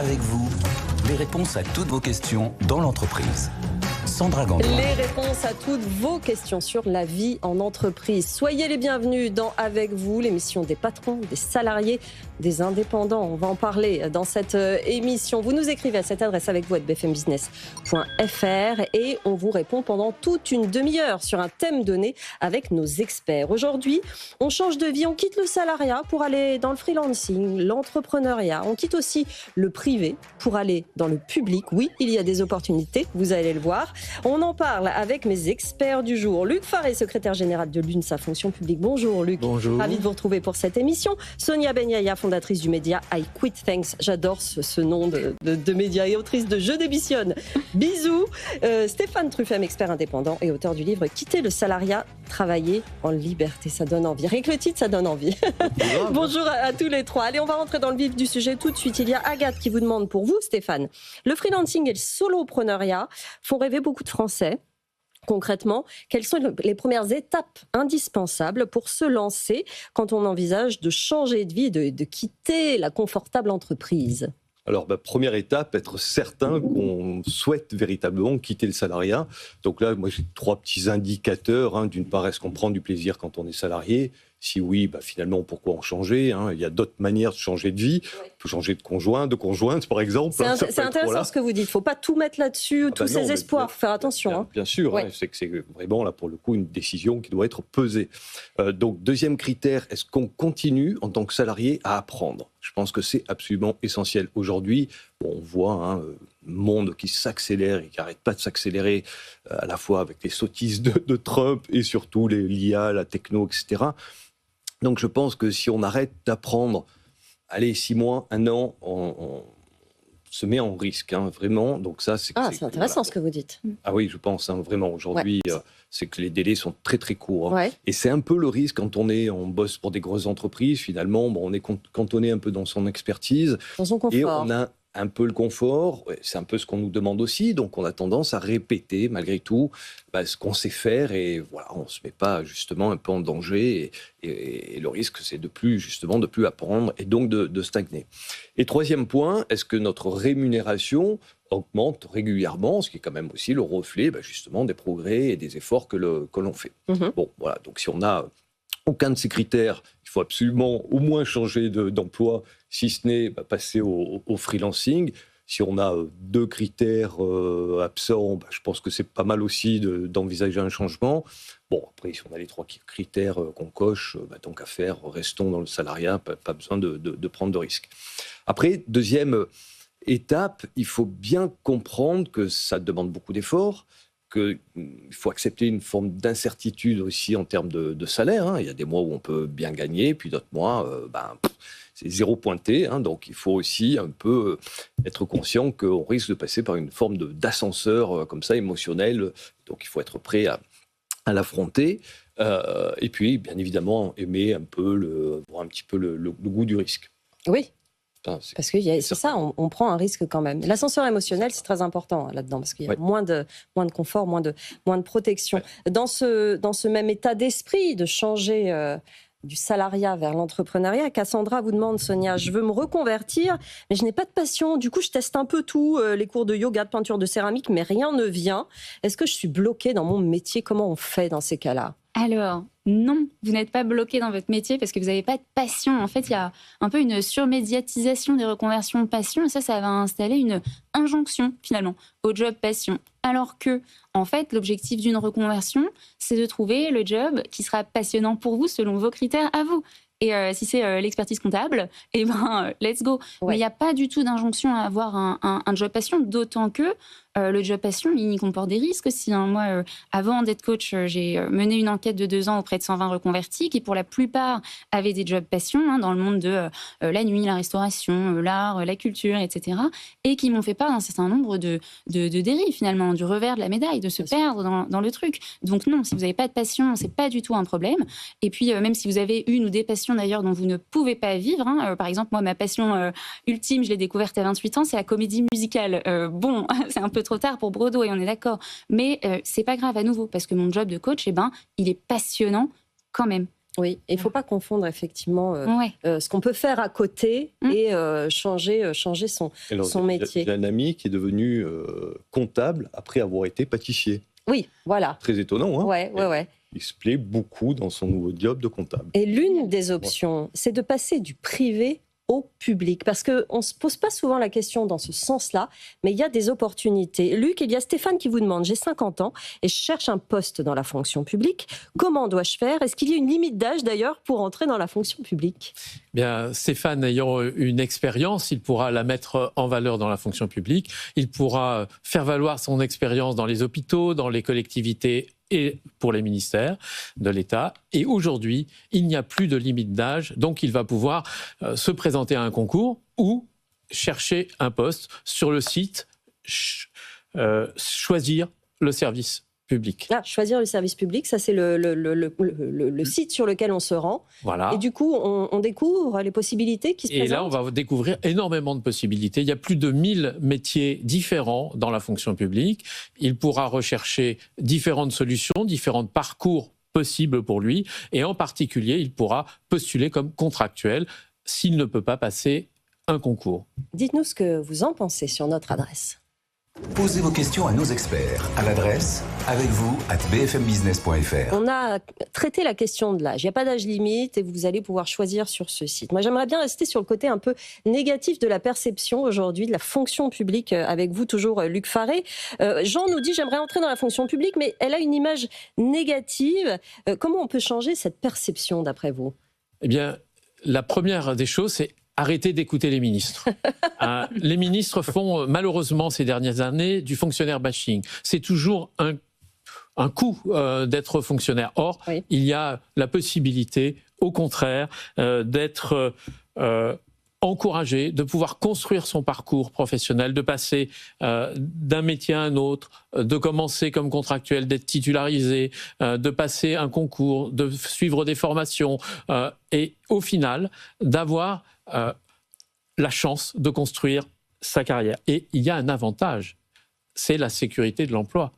avec vous, les réponses à toutes vos questions dans l'entreprise. Sandra Gandoin. Les réponses à toutes vos questions sur la vie en entreprise. Soyez les bienvenus dans Avec vous, l'émission des patrons, des salariés, des indépendants. On va en parler dans cette émission. Vous nous écrivez à cette adresse avec vous @bfmbusiness.fr et on vous répond pendant toute une demi-heure sur un thème donné avec nos experts. Aujourd'hui, on change de vie, on quitte le salariat pour aller dans le freelancing, l'entrepreneuriat. On quitte aussi le privé pour aller dans le public. Oui, il y a des opportunités, vous allez le voir. On en parle avec mes experts du jour. Luc Faré, secrétaire général de l'UNSA Fonction Publique. Bonjour Luc. Bonjour. Ravi de vous retrouver pour cette émission. Sonia Benyaya, fondatrice du média I Quit Thanks. J'adore ce nom de média et autrice de Je démissionne. Bisous. Stéphane Truffem, expert indépendant et auteur du livre Quitter le salariat, travailler en liberté. Ça donne envie. Rien que le titre, ça donne envie. Bonjour à tous les trois. Allez, on va rentrer dans le vif du sujet tout de suite. Il y a Agathe qui vous demande pour vous, Stéphane. Le freelancing et le solopreneuriat font rêver beaucoup de Français. Concrètement, quelles sont les premières étapes indispensables pour se lancer quand on envisage de changer de vie et de quitter la confortable entreprise ? Alors, première étape, être certain qu'on souhaite véritablement quitter le salariat. Donc là, moi, j'ai 3 petits indicateurs. D'une part, est-ce qu'on prend du plaisir quand on est salarié ? Si oui, finalement, pourquoi en changer ? Il y a d'autres manières de changer de vie. On peut changer de conjoint, de conjointe, par exemple. C'est intéressant ce que vous dites. Il ne faut pas tout mettre là-dessus, tous ces espoirs. Il faut faire attention. Bien sûr, c'est que c'est vraiment, là, pour le coup, une décision qui doit être pesée. Donc, deuxième critère, est-ce qu'on continue, en tant que salarié, à apprendre ? Je pense que c'est absolument essentiel. Aujourd'hui, on voit un monde qui s'accélère et qui n'arrête pas de s'accélérer, à la fois avec les sottises de Trump et surtout l'IA, la techno, etc. Donc je pense que si on arrête d'apprendre, 6 mois, 1 an, on se met en risque, vraiment. Donc ça, c'est intéressant ce que vous dites. Ah oui, je pense, vraiment. Aujourd'hui, c'est que les délais sont très très courts. Ouais. Et c'est un peu le risque quand on bosse pour des grosses entreprises. Finalement, on est cantonné un peu dans son expertise. Dans son confort. Et on a un peu le confort, c'est un peu ce qu'on nous demande aussi, donc on a tendance à répéter malgré tout ce qu'on sait faire et voilà, on ne se met pas justement un peu en danger et le risque c'est de plus apprendre et donc de stagner. Et troisième point, est-ce que notre rémunération augmente régulièrement, ce qui est quand même aussi le reflet justement des progrès et des efforts que l'on fait. Bon, voilà, donc si on a aucun de ces critères, il faut absolument au moins changer d'emploi, si ce n'est passer au freelancing. Si on a 2 critères absents, je pense que c'est pas mal aussi d'envisager un changement. Bon, après, si on a les 3 critères qu'on coche, tant qu'à faire, restons dans le salariat, pas besoin de prendre de risques. Après, deuxième étape, il faut bien comprendre que ça demande beaucoup d'efforts, qu'il faut accepter une forme d'incertitude aussi en termes de salaire. Il y a des mois où on peut bien gagner, puis d'autres mois, c'est 0 pointé. Donc il faut aussi un peu être conscient qu'on risque de passer par une forme d'ascenseur comme ça, émotionnel. Donc il faut être prêt à l'affronter. Et puis, bien évidemment, aimer un peu, voir un petit peu le goût du risque. Oui. Parce que c'est ça, on prend un risque quand même. L'ascenseur émotionnel, c'est très important là-dedans, parce qu'il y a moins de confort, moins de protection. Ouais. Dans ce même état d'esprit, de changer du salariat vers l'entrepreneuriat, Cassandra vous demande, Sonia, je veux me reconvertir, mais je n'ai pas de passion. Du coup, je teste un peu tout, les cours de yoga, de peinture, de céramique, mais rien ne vient. Est-ce que je suis bloquée dans mon métier ? Comment on fait dans ces cas-là ? Alors, non, vous n'êtes pas bloqué dans votre métier parce que vous n'avez pas de passion. En fait, il y a un peu une surmédiatisation des reconversions de passion et ça va installer une injonction, finalement, au job passion. Alors que, en fait, l'objectif d'une reconversion, c'est de trouver le job qui sera passionnant pour vous selon vos critères à vous. Et si c'est l'expertise comptable, let's go. Ouais. Mais il n'y a pas du tout d'injonction à avoir un job passion, d'autant que le job passion, il comporte des risques aussi. Moi, avant d'être coach, j'ai mené une enquête de 2 ans auprès de 120 reconvertis qui, pour la plupart, avaient des jobs passion dans le monde de la nuit, la restauration, l'art, la culture, etc. Et qui m'ont fait part d'un certain nombre de dérives, finalement, du revers de la médaille, de se perdre dans le truc. Donc non, si vous n'avez pas de passion, c'est pas du tout un problème. Et puis, même si vous avez une ou des passions, d'ailleurs, dont vous ne pouvez pas vivre, par exemple, moi, ma passion ultime, je l'ai découverte à 28 ans, c'est la comédie musicale. C'est un peu trop tard pour Broadway, on est d'accord. Mais c'est pas grave à nouveau, parce que mon job de coach, il est passionnant quand même. Oui, il ne faut pas confondre effectivement ce qu'on peut faire à côté et changer son métier. J'ai un ami qui est devenu comptable après avoir été pâtissier. Oui, voilà. Très étonnant, hein. Ouais. Il se plaît beaucoup dans son nouveau job de comptable. Et l'une des options, c'est de passer du privé au public. Parce qu'on ne se pose pas souvent la question dans ce sens-là, mais il y a des opportunités. Luc, il y a Stéphane qui vous demande, j'ai 50 ans et je cherche un poste dans la fonction publique. Comment dois-je faire ? Est-ce qu'il y a une limite d'âge d'ailleurs pour entrer dans la fonction publique ? Bien, Stéphane ayant une expérience, il pourra la mettre en valeur dans la fonction publique. Il pourra faire valoir son expérience dans les hôpitaux, dans les collectivités et pour les ministères de l'État. Et aujourd'hui, il n'y a plus de limite d'âge, donc il va pouvoir se présenter à un concours ou chercher un poste sur le site, choisir le service public. Choisir le service public, ça c'est le site sur lequel on se rend. Voilà. Et du coup, on découvre les possibilités qui se présentent. Et là, on va découvrir énormément de possibilités. Il y a plus de 1000 métiers différents dans la fonction publique. Il pourra rechercher différentes solutions, différents parcours possibles pour lui. Et en particulier, il pourra postuler comme contractuel s'il ne peut pas passer un concours. Dites-nous ce que vous en pensez sur notre adresse. Posez vos questions à nos experts à l'adresse avecvous@bfmbusiness.fr. On a traité la question de l'âge. Il n'y a pas d'âge limite et vous allez pouvoir choisir sur ce site. Moi, j'aimerais bien rester sur le côté un peu négatif de la perception aujourd'hui de la fonction publique avec vous, toujours Luc Faré. Jean nous dit « J'aimerais entrer dans la fonction publique, mais elle a une image négative. » Comment on peut changer cette perception d'après vous ? Eh bien, la première des choses, c'est arrêtez d'écouter les ministres. Les ministres font malheureusement ces dernières années du fonctionnaire bashing. C'est toujours un coût d'être fonctionnaire. Or, il y a la possibilité, au contraire, d'être encouragé, de pouvoir construire son parcours professionnel, de passer d'un métier à un autre, de commencer comme contractuel, d'être titularisé, de passer un concours, de suivre des formations et au final, d'avoir la chance de construire sa carrière. Et il y a un avantage, c'est la sécurité de l'emploi.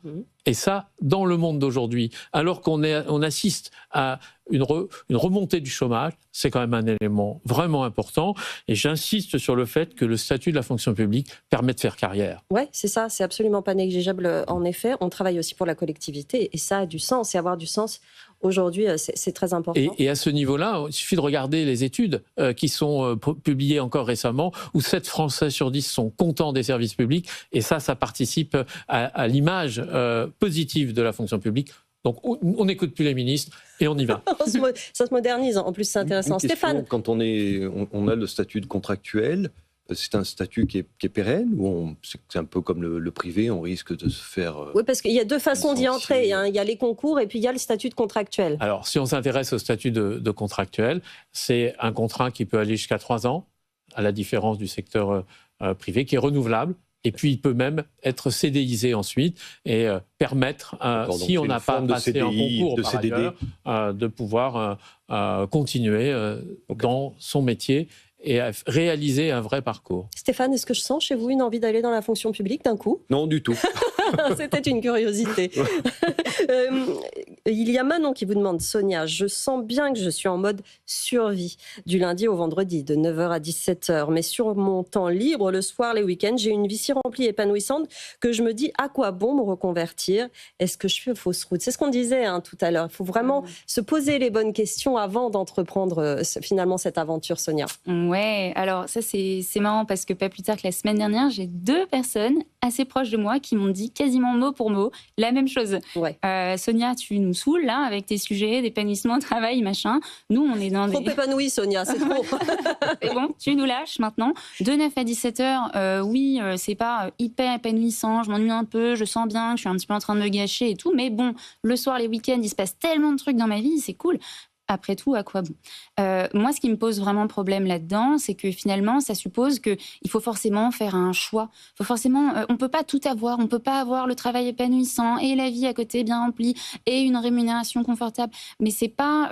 Et ça, dans le monde d'aujourd'hui, alors qu'on assiste à une remontée du chômage, c'est quand même un élément vraiment important. Et j'insiste sur le fait que le statut de la fonction publique permet de faire carrière. Oui, c'est ça, c'est absolument pas négligeable en effet. On travaille aussi pour la collectivité et ça a du sens. Et avoir du sens, aujourd'hui, c'est très important. Et à ce niveau-là, il suffit de regarder les études qui sont publiées encore récemment, où 7 Français sur 10 sont contents des services publics. Et ça participe à l'image positive de la fonction publique. Donc, on n'écoute plus les ministres et on y va. Ça se modernise. En plus, c'est intéressant. Stéphane, quand on a le statut de contractuel, c'est un statut qui est pérenne ou c'est un peu comme le privé, on risque de se faire... Oui, parce qu'il y a deux façons d'y entrer. Il y a les concours et puis il y a le statut de contractuel. Alors, si on s'intéresse au statut de contractuel, c'est un contrat qui peut aller jusqu'à 3 ans, à la différence du secteur privé, qui est renouvelable. Et puis, il peut même être CDIsé ensuite et permettre, si on n'a pas passé un concours par ailleurs, de pouvoir continuer dans son métier et réaliser un vrai parcours. Stéphane, est-ce que je sens chez vous une envie d'aller dans la fonction publique d'un coup ? Non, du tout. C'était une curiosité. Il y a Manon qui vous demande, Sonia, je sens bien que je suis en mode survie du lundi au vendredi, de 9h à 17h. Mais sur mon temps libre, le soir, les week-ends, j'ai une vie si remplie et épanouissante que je me dis, à quoi bon me reconvertir ? Est-ce que je fais fausse route ? C'est ce qu'on disait tout à l'heure. Il faut vraiment se poser les bonnes questions avant d'entreprendre finalement cette aventure, Sonia. Ouais, alors ça c'est marrant parce que pas plus tard que la semaine dernière, j'ai 2 personnes assez proches de moi qui m'ont dit quasiment mot pour mot la même chose. Ouais. Sonia, tu nous saoules là avec tes sujets d'épanouissement, travail, machin. Nous, on est dans Trop épanouie, Sonia, c'est trop. C'est bon, tu nous lâches maintenant. De 9 à 17h, oui, c'est pas hyper épanouissant, je m'ennuie un peu, je sens bien que je suis un petit peu en train de me gâcher et tout, mais bon, le soir, les week-ends, il se passe tellement de trucs dans ma vie, c'est cool. Après tout, à quoi bon ? Moi, ce qui me pose vraiment problème là-dedans, c'est que finalement, ça suppose qu'il faut forcément faire un choix. Faut forcément, on ne peut pas tout avoir. On ne peut pas avoir le travail épanouissant et la vie à côté bien remplie et une rémunération confortable. Mais c'est pas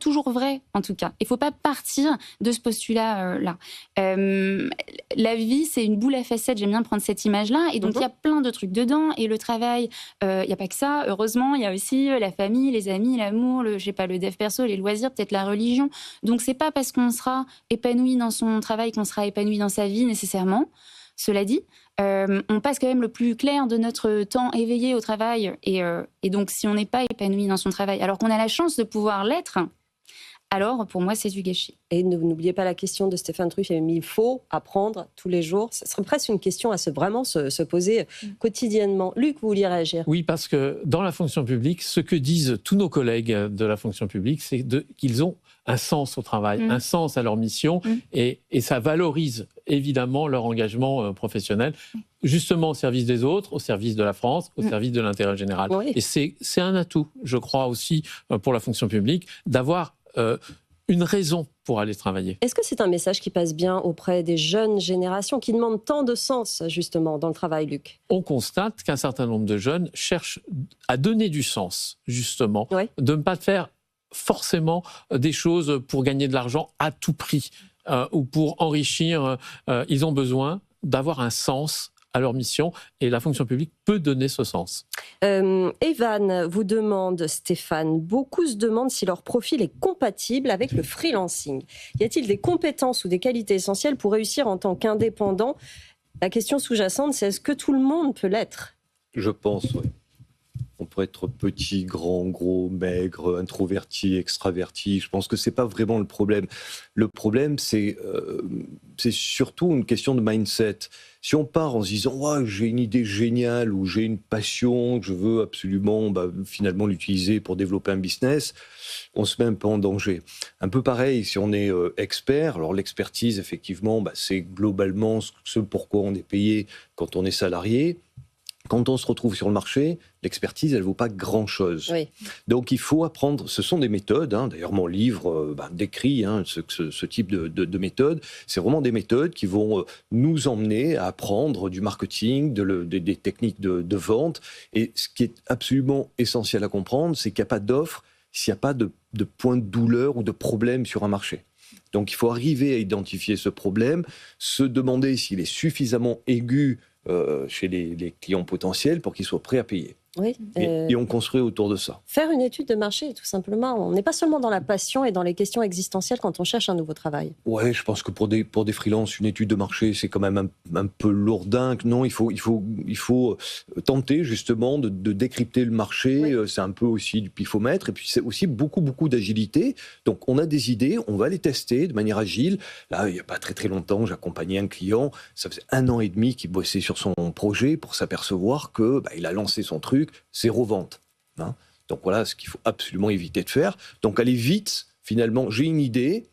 toujours vrai, en tout cas. Il ne faut pas partir de ce postulat-là. La vie, c'est une boule à facettes. J'aime bien prendre cette image-là. Et donc, il y a plein de trucs dedans. Et le travail, il n'y a pas que ça. Heureusement, il y a aussi la famille, les amis, l'amour, le dev perso, perso, les loisirs, peut-être la religion. Donc, c'est pas parce qu'on sera épanoui dans son travail qu'on sera épanoui dans sa vie nécessairement. Cela dit, on passe quand même le plus clair de notre temps éveillé au travail. Et donc, si on n'est pas épanoui dans son travail, alors qu'on a la chance de pouvoir l'être, alors pour moi, c'est du gâchis. Et n'oubliez pas la question de Stéphane Truff, il faut apprendre tous les jours. Ce serait presque une question à vraiment se poser quotidiennement. Luc, vous vouliez réagir? Oui, parce que dans la fonction publique, ce que disent tous nos collègues de la fonction publique, c'est qu'ils ont un sens au travail, un sens à leur mission, et ça valorise évidemment leur engagement professionnel, justement au service des autres, au service de la France, au service de l'intérêt général. Oui. Et c'est un atout, je crois aussi, pour la fonction publique, d'avoir une raison pour aller travailler. Est-ce que c'est un message qui passe bien auprès des jeunes générations qui demandent tant de sens, justement, dans le travail, Luc? On constate qu'un certain nombre de jeunes cherchent à donner du sens, justement, Oui. de ne pas faire forcément des choses pour gagner de l'argent à tout prix ou pour enrichir. Ils ont besoin d'avoir un sens à leur mission et la fonction publique peut donner ce sens. Evan vous demande, Stéphane, beaucoup se demandent si leur profil est compatible avec le freelancing. Y a-t-il des compétences ou des qualités essentielles pour réussir en tant qu'indépendant? La question sous-jacente, c'est est-ce que tout le monde peut l'être? Je pense, oui. On pourrait être petit, grand, gros, maigre, introverti, extraverti. Je pense que c'est pas vraiment le problème. Le problème, c'est surtout une question de mindset. Si on part en se disant oh, j'ai une idée géniale ou j'ai une passion que je veux absolument finalement l'utiliser pour développer un business, on se met un peu en danger. Un peu pareil si on est expert. Alors l'expertise, effectivement, c'est globalement ce pourquoi on est payé quand on est salarié. Quand on se retrouve sur le marché, l'expertise, elle ne vaut pas grand-chose. Oui. Donc, il faut apprendre. Ce sont des méthodes. D'ailleurs, mon livre décrit ce type de méthodes. C'est vraiment des méthodes qui vont nous emmener à apprendre du marketing, des techniques de vente. Et ce qui est absolument essentiel à comprendre, c'est qu'il n'y a pas d'offre s'il n'y a pas de point de douleur ou de problème sur un marché. Donc, il faut arriver à identifier ce problème, se demander s'il est suffisamment aigu chez les clients potentiels pour qu'ils soient prêts à payer. Oui, et on construit autour de ça. Faire une étude de marché, tout simplement. On n'est pas seulement dans la passion et dans les questions existentielles quand on cherche un nouveau travail. Ouais, je pense que pour des freelances, une étude de marché, c'est quand même un peu lourdingue. Non, il faut tenter justement de décrypter le marché. Oui. C'est un peu aussi du pifomètre. Et puis c'est aussi beaucoup d'agilité. Donc on a des idées, on va les tester de manière agile. Là, il n'y a pas très longtemps, j'accompagnais un client. Ça faisait 1 an et demi qu'il bossait sur son projet pour s'apercevoir que il a lancé son truc. 0 vente. Donc voilà ce qu'il faut absolument éviter de faire. Donc aller vite, finalement, j'ai une idée.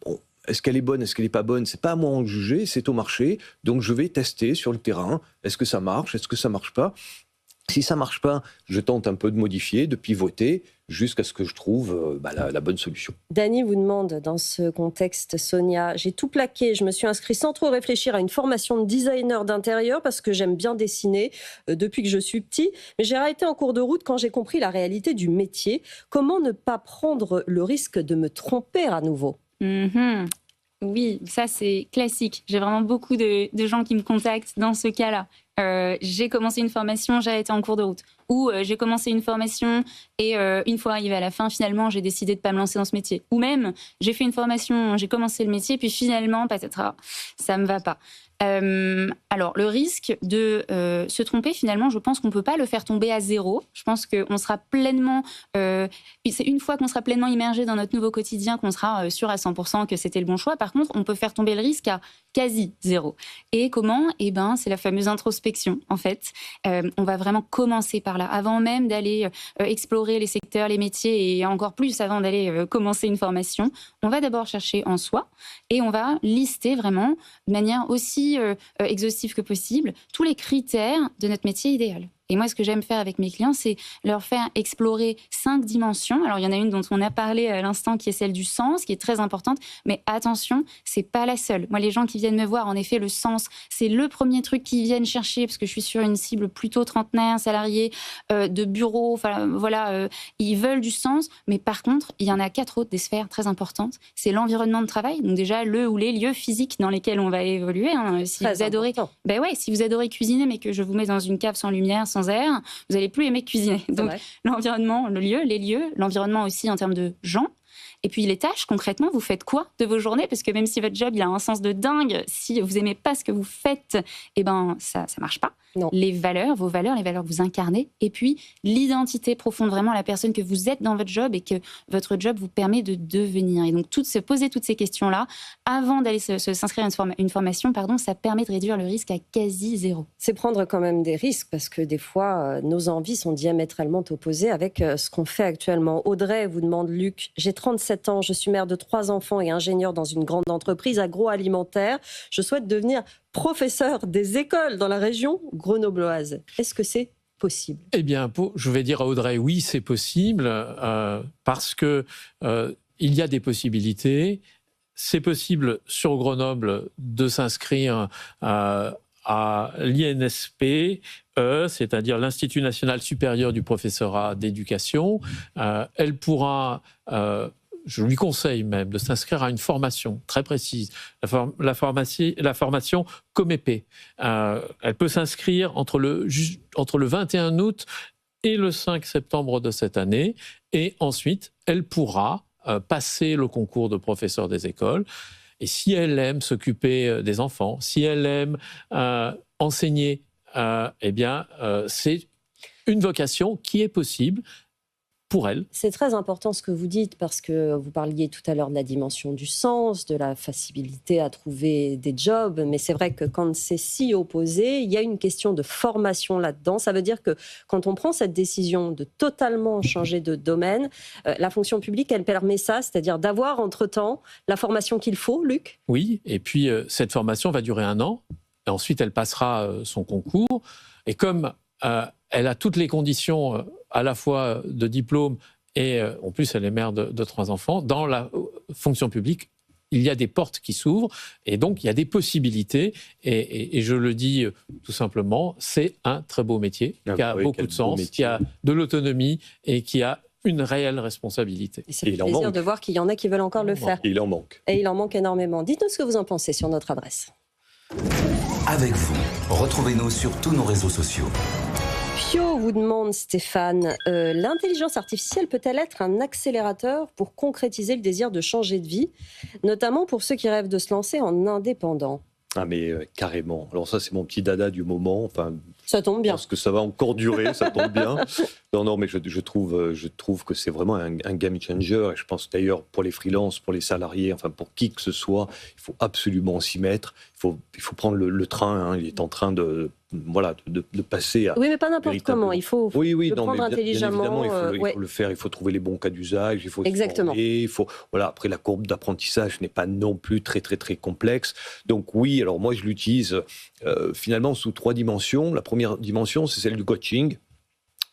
Bon, est-ce qu'elle est bonne, est-ce qu'elle n'est pas bonne? C'est pas à moi en juger, c'est au marché. Donc je vais tester sur le terrain. Est-ce que ça marche? Est-ce que ça marche pas? Si ça marche pas, je tente un peu de modifier, de pivoter, jusqu'à ce que je trouve la bonne solution. Dany vous demande, dans ce contexte, Sonia, j'ai tout plaqué, je me suis inscrit sans trop réfléchir à une formation de designer d'intérieur parce que j'aime bien dessiner depuis que je suis petit, mais j'ai arrêté en cours de route quand j'ai compris la réalité du métier. Comment ne pas prendre le risque de me tromper à nouveau? Oui, ça c'est classique. J'ai vraiment beaucoup de gens qui me contactent dans ce cas-là. J'ai commencé une formation, j'ai arrêté en cours de route. Ou j'ai commencé une formation et une fois arrivée à la fin, finalement, j'ai décidé de ne pas me lancer dans ce métier. Ou même, j'ai fait une formation, j'ai commencé le métier, puis finalement, patatras, ça ne me va pas. Alors, le risque de se tromper, finalement, je pense qu'on ne peut pas le faire tomber à zéro. Je pense qu'on sera pleinement... c'est une fois qu'on sera pleinement immergé dans notre nouveau quotidien qu'on sera sûr à 100% que c'était le bon choix. Par contre, on peut faire tomber le risque à quasi zéro. Et comment? C'est la fameuse introspection, en fait. On va vraiment commencer par là. Avant même d'aller explorer les secteurs, les métiers, et encore plus avant d'aller commencer une formation, on va d'abord chercher en soi et on va lister vraiment de manière aussi exhaustive que possible tous les critères de notre métier idéal. Et moi, ce que j'aime faire avec mes clients, c'est leur faire explorer 5 dimensions. Alors, il y en a une dont on a parlé à l'instant, qui est celle du sens, qui est très importante. Mais attention, c'est pas la seule. Moi, les gens qui viennent me voir, en effet, le sens, c'est le premier truc qu'ils viennent chercher, parce que je suis sur une cible plutôt trentenaire, salariés, de bureau. Enfin, voilà, ils veulent du sens. Mais par contre, il y en a 4 autres des sphères très importantes. C'est l'environnement de travail. Donc déjà, le ou les lieux physiques dans lesquels on va évoluer. Si vous adorez, si vous adorez cuisiner, mais que je vous mets dans une cave sans lumière, sans air, vous n'allez plus aimer cuisiner. Donc l'environnement, le lieu, les lieux, l'environnement aussi en termes de gens, Et puis les tâches, concrètement, vous faites quoi de vos journées? Parce que même si votre job il a un sens de dingue, si vous aimez pas ce que vous faites, eh ben ça marche pas. Non. Les valeurs, vos valeurs, les valeurs que vous incarnez, et puis l'identité profonde, vraiment la personne que vous êtes dans votre job et que votre job vous permet de devenir. Et donc se poser toutes ces questions-là avant d'aller s'inscrire à une formation, ça permet de réduire le risque à quasi zéro. C'est prendre quand même des risques parce que des fois, nos envies sont diamétralement opposées avec ce qu'on fait actuellement. Audrey vous demande, Luc, j'ai 37 ans, je suis mère de 3 enfants et ingénieure dans une grande entreprise agroalimentaire. Je souhaite devenir professeur des écoles dans la région grenobloise. Est-ce que c'est possible? Eh bien, je vais dire à Audrey, oui, c'est possible, parce que il y a des possibilités. C'est possible sur Grenoble de s'inscrire à l'INSP, c'est-à-dire l'Institut national supérieur du professorat d'éducation. Elle pourra, je lui conseille même, de s'inscrire à une formation très précise, la formation COMEP. Elle peut s'inscrire entre le 21 août et le 5 septembre de cette année, et ensuite, elle pourra passer le concours de professeur des écoles. Et si elle aime s'occuper des enfants, si elle aime enseigner, c'est une vocation qui est possible pour elle. C'est très important ce que vous dites parce que vous parliez tout à l'heure de la dimension du sens, de la facilité à trouver des jobs, mais c'est vrai que quand c'est si opposé, il y a une question de formation là-dedans. Ça veut dire que quand on prend cette décision de totalement changer de domaine, la fonction publique, elle permet ça, c'est-à-dire d'avoir entre-temps la formation qu'il faut, Luc? Oui, et puis cette formation va durer 1 an, et ensuite elle passera son concours, et comme elle a toutes les conditions à la fois de diplôme et en plus elle est mère de 3 enfants. Dans la fonction publique, il y a des portes qui s'ouvrent et donc il y a des possibilités. Et je le dis tout simplement, c'est un très beau métier qui a beaucoup de sens, qui a de l'autonomie et qui a une réelle responsabilité. Et ça fait plaisir de voir qu'il y en a qui veulent encore le faire. Il en manque. Et il en manque énormément. Dites-nous ce que vous en pensez sur notre adresse. Avec vous, retrouvez-nous sur tous nos réseaux sociaux. Pio vous demande, Stéphane, l'intelligence artificielle peut-elle être un accélérateur pour concrétiser le désir de changer de vie, notamment pour ceux qui rêvent de se lancer en indépendant? Ah mais carrément. Alors ça, c'est mon petit dada du moment. Enfin, ça tombe bien. Parce que ça va encore durer, ça tombe bien. Non, mais je trouve que c'est vraiment un game changer. Et je pense d'ailleurs pour les freelances, pour les salariés, enfin pour qui que ce soit, il faut absolument s'y mettre. Il faut prendre le train. Hein. Il est en train de passer à... Oui, mais pas n'importe comment. Il faut le prendre intelligemment. Bien évidemment, il faut le faire. Il faut trouver les bons cas d'usage. Il faut exactement. Se former, après, la courbe d'apprentissage n'est pas non plus très, très, très complexe. Donc oui, alors moi, je l'utilise finalement sous 3 dimensions. La première dimension, c'est celle du coaching.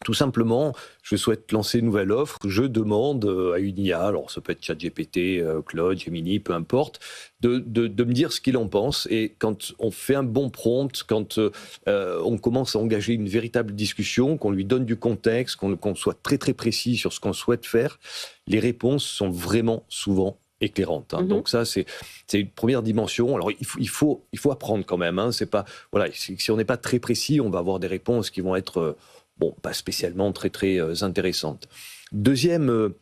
Tout simplement, je souhaite lancer une nouvelle offre, je demande à une IA, alors ça peut être ChatGPT, Claude, Gemini, peu importe, de me dire ce qu'il en pense. Et quand on fait un bon prompt, quand on commence à engager une véritable discussion, qu'on lui donne du contexte, qu'on soit très très précis sur ce qu'on souhaite faire, les réponses sont vraiment souvent éclairante. Hein. Donc ça, c'est une première dimension. Alors, il faut apprendre quand même. Hein. C'est pas, si on n'est pas très précis, on va avoir des réponses qui vont être pas spécialement très, très intéressantes. Deuxième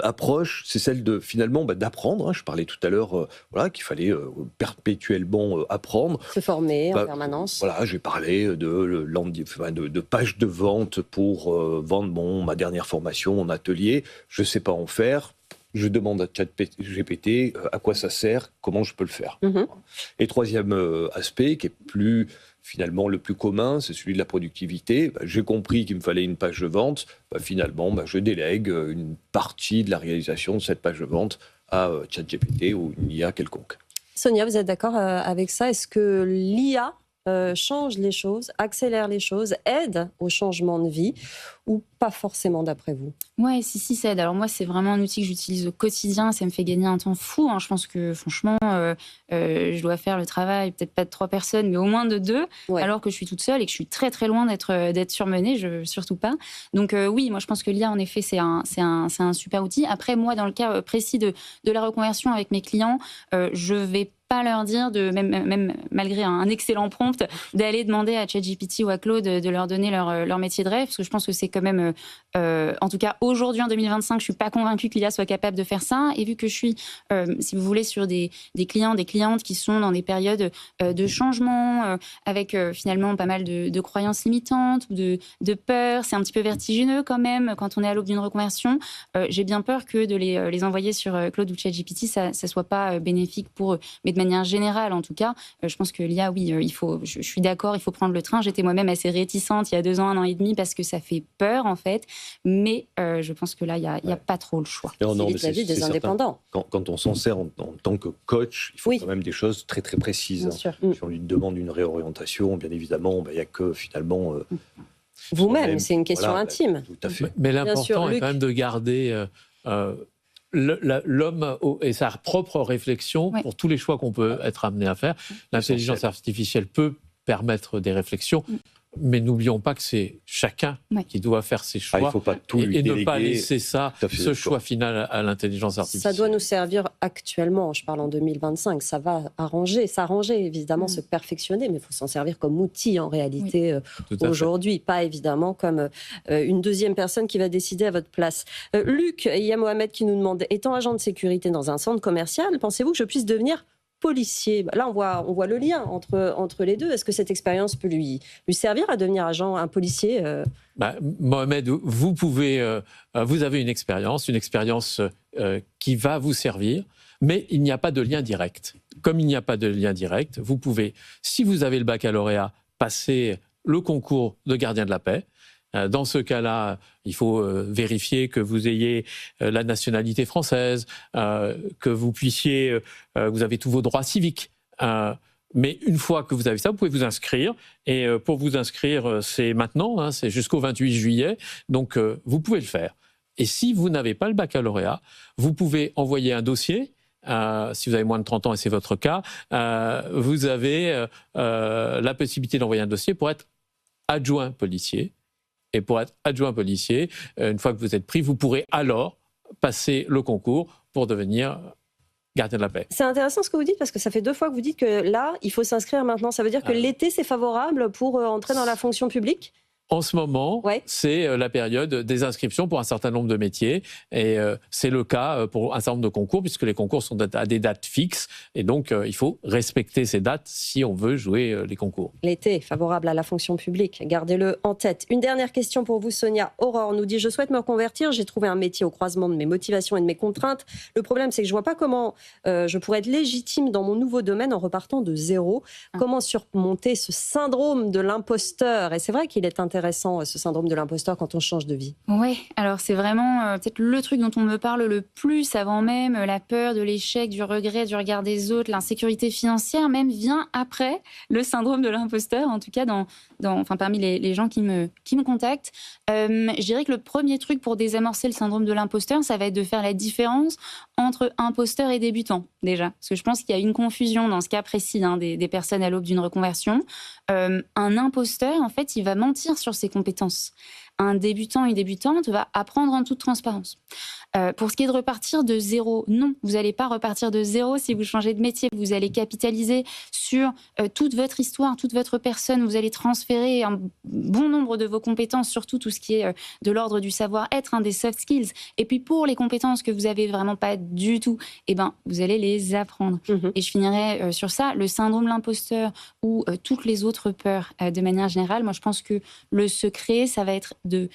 approche, c'est celle de, finalement, d'apprendre. Hein. Je parlais tout à l'heure qu'il fallait perpétuellement apprendre. Se former en permanence. J'ai parlé de pages de vente pour vendre ma dernière formation, mon atelier. Je ne sais pas en faire. Je demande à ChatGPT à quoi ça sert, comment je peux le faire. Et troisième aspect, qui est finalement le plus commun, c'est celui de la productivité. J'ai compris qu'il me fallait une page de vente. Finalement, je délègue une partie de la réalisation de cette page de vente à ChatGPT ou une IA quelconque. Sonia, vous êtes d'accord avec ça? Est-ce que l'IA change les choses, accélère les choses, aide au changement de vie ou pas forcément d'après vous? Ouais, si, ça aide. Alors moi, c'est vraiment un outil que j'utilise au quotidien. Ça me fait gagner un temps fou. Hein. Je pense que franchement, je dois faire le travail, peut-être pas de 3 personnes, mais au moins de 2, alors que je suis toute seule et que je suis très très loin d'être surmenée, surtout pas. Donc oui, moi je pense que l'IA, en effet, c'est un super outil. Après, moi, dans le cas précis de la reconversion avec mes clients, je vais pas leur dire, même malgré un excellent prompt, d'aller demander à ChatGPT ou à Claude de leur donner leur métier de rêve, parce que je pense que c'est quand même, en tout cas aujourd'hui en 2025, je suis pas convaincue que l'IA soit capable de faire ça. Et vu que je suis, si vous voulez, sur des clients, des clientes qui sont dans des périodes de changement, avec finalement pas mal de croyances limitantes, de peur, c'est un petit peu vertigineux quand même quand on est à l'aube d'une reconversion. J'ai bien peur que de les envoyer sur Claude ou ChatGPT, ça soit pas bénéfique pour eux. Mais de manière générale, en tout cas, je pense que l'IA, oui, je suis d'accord, il faut prendre le train. J'étais moi-même assez réticente il y a 2 ans, 1 an et demi, parce que ça fait peur, en fait. Mais je pense que là, il n'y a pas trop le choix. Non, mais la vie des indépendants. Quand on s'en sert en tant que coach, il faut quand même des choses très, très précises. Bien sûr. Si on lui demande une réorientation, bien évidemment, il n'y a que finalement... Vous-même, c'est une question intime. Tout à fait. Mais l'important est quand même de garder l'homme et sa propre réflexion pour tous les choix qu'on peut être amené à faire. L'intelligence artificielle peut permettre des réflexions, mais n'oublions pas que c'est chacun qui doit faire ses choix. Il ne faut pas tout lui et déléguer. ne pas laisser ce choix final à l'intelligence artificielle. Ça doit nous servir actuellement, je parle en 2025, ça va s'arranger, évidemment, se perfectionner, mais il faut s'en servir comme outil en réalité aujourd'hui, pas évidemment comme une deuxième personne qui va décider à votre place. Luc, il y a Mohamed qui nous demande, étant agent de sécurité dans un centre commercial, pensez-vous que je puisse devenir policier? Là, on voit le lien entre les deux. Est-ce que cette expérience peut lui servir à devenir un policier Mohamed, vous avez une expérience qui va vous servir, mais il n'y a pas de lien direct. Comme il n'y a pas de lien direct, vous pouvez, si vous avez le baccalauréat, passer le concours de gardien de la paix. Dans ce cas-là, il faut vérifier que vous ayez la nationalité française, que vous avez tous vos droits civiques. Mais une fois que vous avez ça, vous pouvez vous inscrire. Et pour vous inscrire, c'est maintenant, c'est jusqu'au 28 juillet. Donc, vous pouvez le faire. Et si vous n'avez pas le baccalauréat, vous pouvez envoyer un dossier. Si vous avez moins de 30 ans, et c'est votre cas, vous avez la possibilité d'envoyer un dossier pour être adjoint policier. Et pour être adjoint policier, une fois que vous êtes pris, vous pourrez alors passer le concours pour devenir gardien de la paix. C'est intéressant ce que vous dites, parce que ça fait 2 fois que vous dites que là, il faut s'inscrire maintenant. Ça veut dire que l'été, c'est favorable pour entrer dans la fonction publique ? En ce moment, c'est la période des inscriptions pour un certain nombre de métiers. Et c'est le cas pour un certain nombre de concours, puisque les concours sont à des dates fixes. Et donc, il faut respecter ces dates si on veut jouer les concours. L'été, favorable à la fonction publique. Gardez-le en tête. Une dernière question pour vous, Sonia. Aurore nous dit, je souhaite me reconvertir. J'ai trouvé un métier au croisement de mes motivations et de mes contraintes. Le problème, c'est que je ne vois pas comment je pourrais être légitime dans mon nouveau domaine en repartant de zéro. Comment surmonter ce syndrome de l'imposteur? Et c'est vrai qu'il est intéressant, ce syndrome de l'imposteur, quand on change de vie. Oui, alors c'est vraiment peut-être le truc dont on me parle le plus avant même. La peur de l'échec, du regret, du regard des autres, l'insécurité financière même vient après le syndrome de l'imposteur, en tout cas parmi les gens qui me contactent. Je dirais que le premier truc pour désamorcer le syndrome de l'imposteur, ça va être de faire la différence entre imposteur et débutant, déjà. Parce que je pense qu'il y a une confusion dans ce cas précis des personnes à l'aube d'une reconversion. Un imposteur, en fait, il va mentir sur ses compétences. Un débutant, une débutante va apprendre en toute transparence. Pour ce qui est de repartir de zéro, non, vous n'allez pas repartir de zéro si vous changez de métier. Vous allez capitaliser sur toute votre histoire, toute votre personne. Vous allez transférer un bon nombre de vos compétences, surtout tout ce qui est de l'ordre du savoir-être, des soft skills. Et puis pour les compétences que vous n'avez vraiment pas du tout, vous allez les apprendre. Et je finirai sur ça. Le syndrome de l'imposteur ou toutes les autres peurs de manière générale, moi je pense que le secret, ça va être de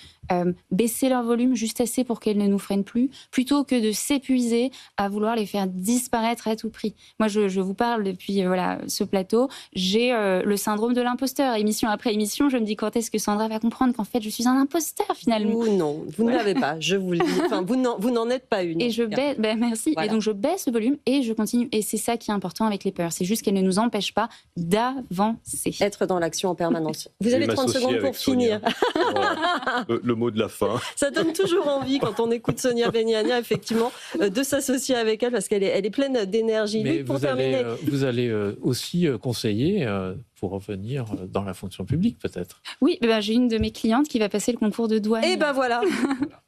baisser leur volume juste assez pour qu'elles ne nous freinent plus, plutôt que de s'épuiser à vouloir les faire disparaître à tout prix. Moi, je vous parle depuis ce plateau, j'ai le syndrome de l'imposteur. Émission après émission, je me dis quand est-ce que Sandra va comprendre qu'en fait, je suis un imposteur finalement. Ou non, vous ne l'avez pas, je vous le dis. Enfin, vous n'en êtes pas une. Et je baisse, merci. Voilà. Et donc, je baisse le volume et je continue. Et c'est ça qui est important avec les peurs. C'est juste qu'elles ne nous empêchent pas d'avancer. Être dans l'action en permanence. Vous avez 30 secondes pour finir. Voilà. Le mot de la fin. Ça donne toujours envie, quand on écoute Sonia Beniania, effectivement, de s'associer avec elle, parce qu'elle est pleine d'énergie. Mais Luc, pour terminer. vous allez aussi conseiller pour revenir dans la fonction publique, peut-être. Oui, j'ai une de mes clientes qui va passer le concours de douane. Et ben voilà,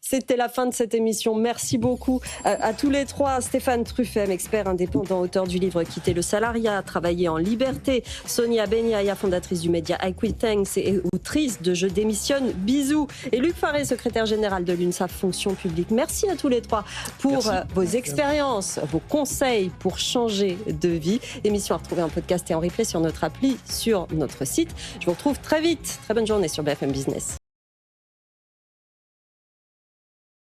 c'était la fin de cette émission. Merci beaucoup à tous les trois. Stéphane Truffem, expert indépendant, auteur du livre Quitter le salariat, travailler en liberté. Sonia Beniaya, fondatrice du média I Quit Thanks et autrice de Je démissionne, bisous. Et Luc Faré, secrétaire général de l'UNSAF Fonction publique. Merci à tous les trois pour vos expériences, vos conseils pour changer de vie. Émission à retrouver en podcast et en replay sur notre appli, sur notre site. Je vous retrouve très vite. Très bonne journée sur BFM Business.